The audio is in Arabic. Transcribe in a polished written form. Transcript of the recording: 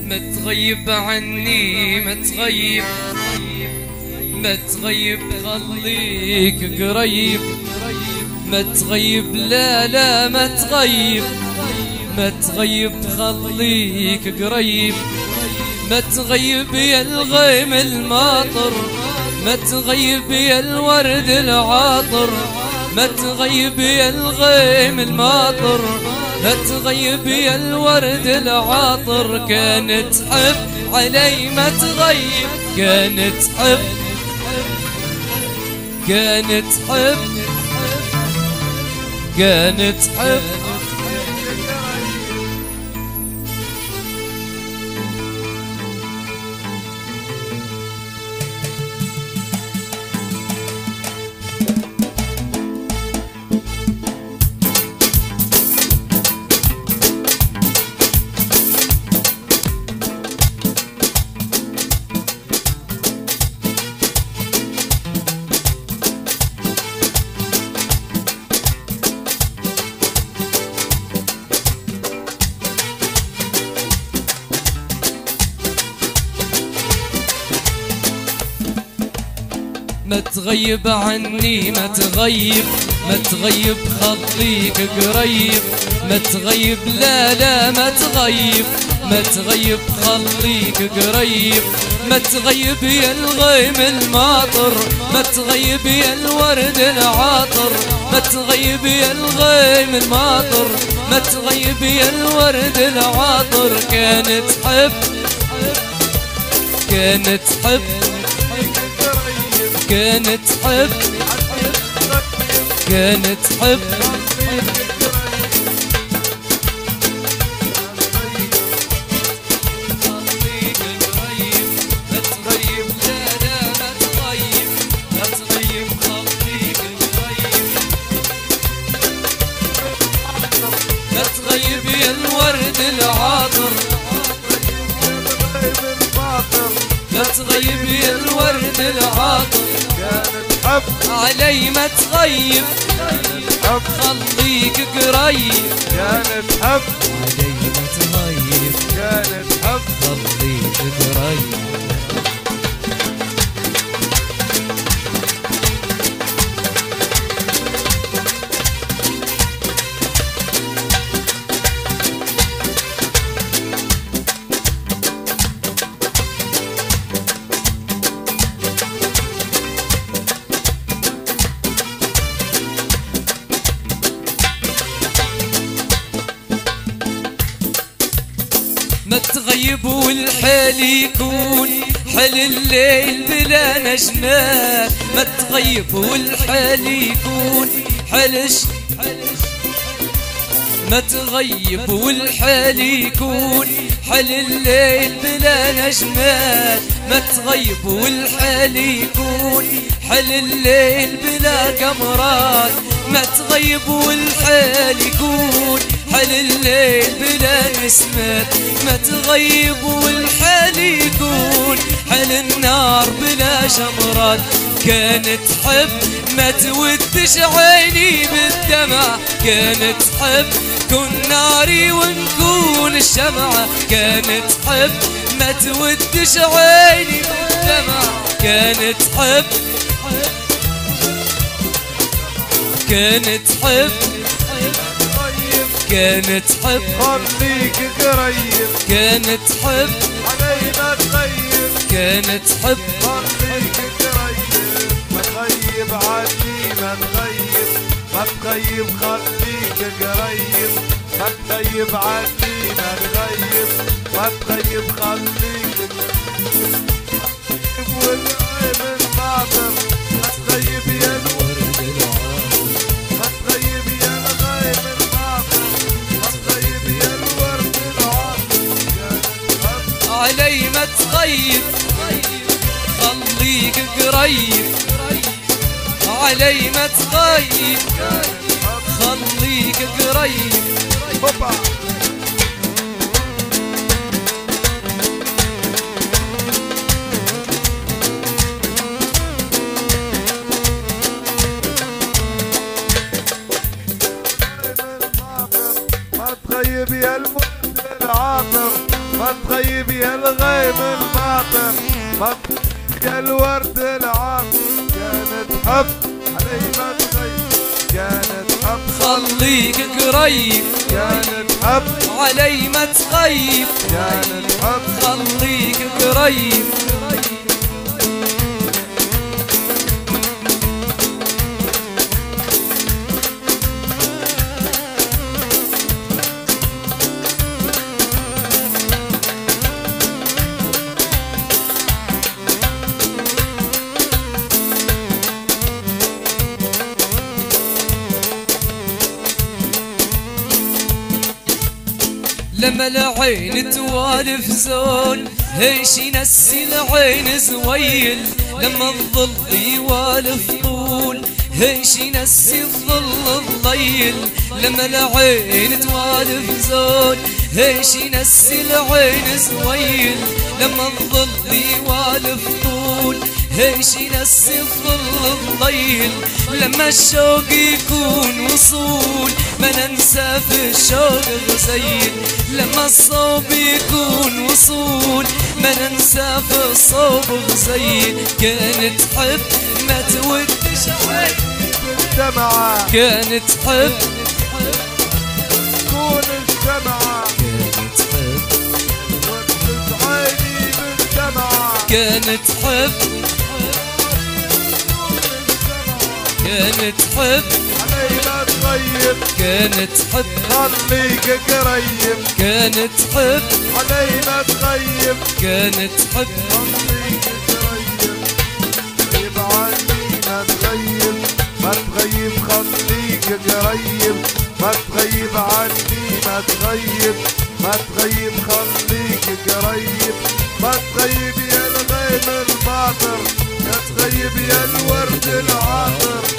ما تغيب عني ما تغيب، ما تغيب خليك قريب، ما تغيب لا لا ما تغيب، ما تغيب خليك قريب، ما تغيب يا الغيم الماطر، ما تغيب يا الورد العاطر، ما تغيب يا الغيم الماطر، ما تغيب يا الورد العاطر. كانت حب علي ما تغيب، كانت حب، كانت حب، كانت حب. ما تغيب عني ما تغيب، ما تغيب خليك قريب، ما تغيب لا لا ما تغيب، ما تغيب خليك قريب، ما تغيب يا الغيم الماطر، ما تغيب يا الورد العاطر، ما تغيب يا الغيم الماطر، ما تغيب يا الورد العاطر. كانت حب، كانت حب، كانت حب، كانت حب. ما تغيب يا الورد العاطر، ما تغيب يا الورد العاطر. كانت حب علي ما تغيب، حب خليك قريب، كانت حب علي ما تغيب، كانت حب خليك قريب. ما تغيب والحال يكون حل الليل بلا نجمات، ما تغيب والحال يكون حلش، ما تغيب والحال يكون حل الليل بلا نجمات، ما تغيب والحال يكون حل الليل بلا قمرات، ما تغيب والحال يكون حل الليل بلا نسمات، ما تغيب والحال يكون حل النار بلا شمرات. كانت حب ما تودش عيني بالدمع، كانت حب كن ناري ونكون الشمعة، كانت حب ما تودش عيني بالدمع، كانت حب، كانت حب، كانت حب خليك قريب، كانت حب علي ما تغيب، كانت حب خليك قريب، ما تغيب عني ما تغيب، ما تغيب خليك قريب، ما تغيب عني ما تغيب، ما تغيب خليك قريب. والعين الماطر ما تغيب يا الورد العاطر، ما تغيب يا الغيم الماطر، ما تغيب يا الورد العاطر. كانت حب علي ما تغيب خليك قريب، علي ما تغيب خليك قريب. هوبا طيب يا المولد العاطر ما تغيب يا الغيم الباطن، ما تغيب يا الورد العاطر. كانت حب علي ما تغيب، كانت حب خليك قريب، كانت حب علي ما تغيب، كانت حب خليك قريب. لما العين توالف زول هيش ينسي العين زويل، لما الظل يوالف طول هيش ينسي الظل الضيل. لما العين توالف زول هيش ينسي العين زويل، لما الظل يوالف طول هيش ينسي الظل الضيل. لما الشوق يكون وصول ما ننسى في الشوق غزيل، لما الصوب يكون وصول ما ننسى في الصوب غزيل. كانت حب ما تودش عين بالدمعة، كانت حب كون الجمعة، كانت حب ودت عيني بالدمعة. كانت حب كانت حب علي ما تغيب، كانت حب خليك قريب. كانت حب علي ما تغيب، كانت حب خليك قريب. غيب عني ما تغيب، ما تغيب خليك قريب. ما تغيب عني ما تغيب، ما تغيب خليك قريب. ما تغيب يا الغيم الباطر، يا تغيب يا الورد العاطر.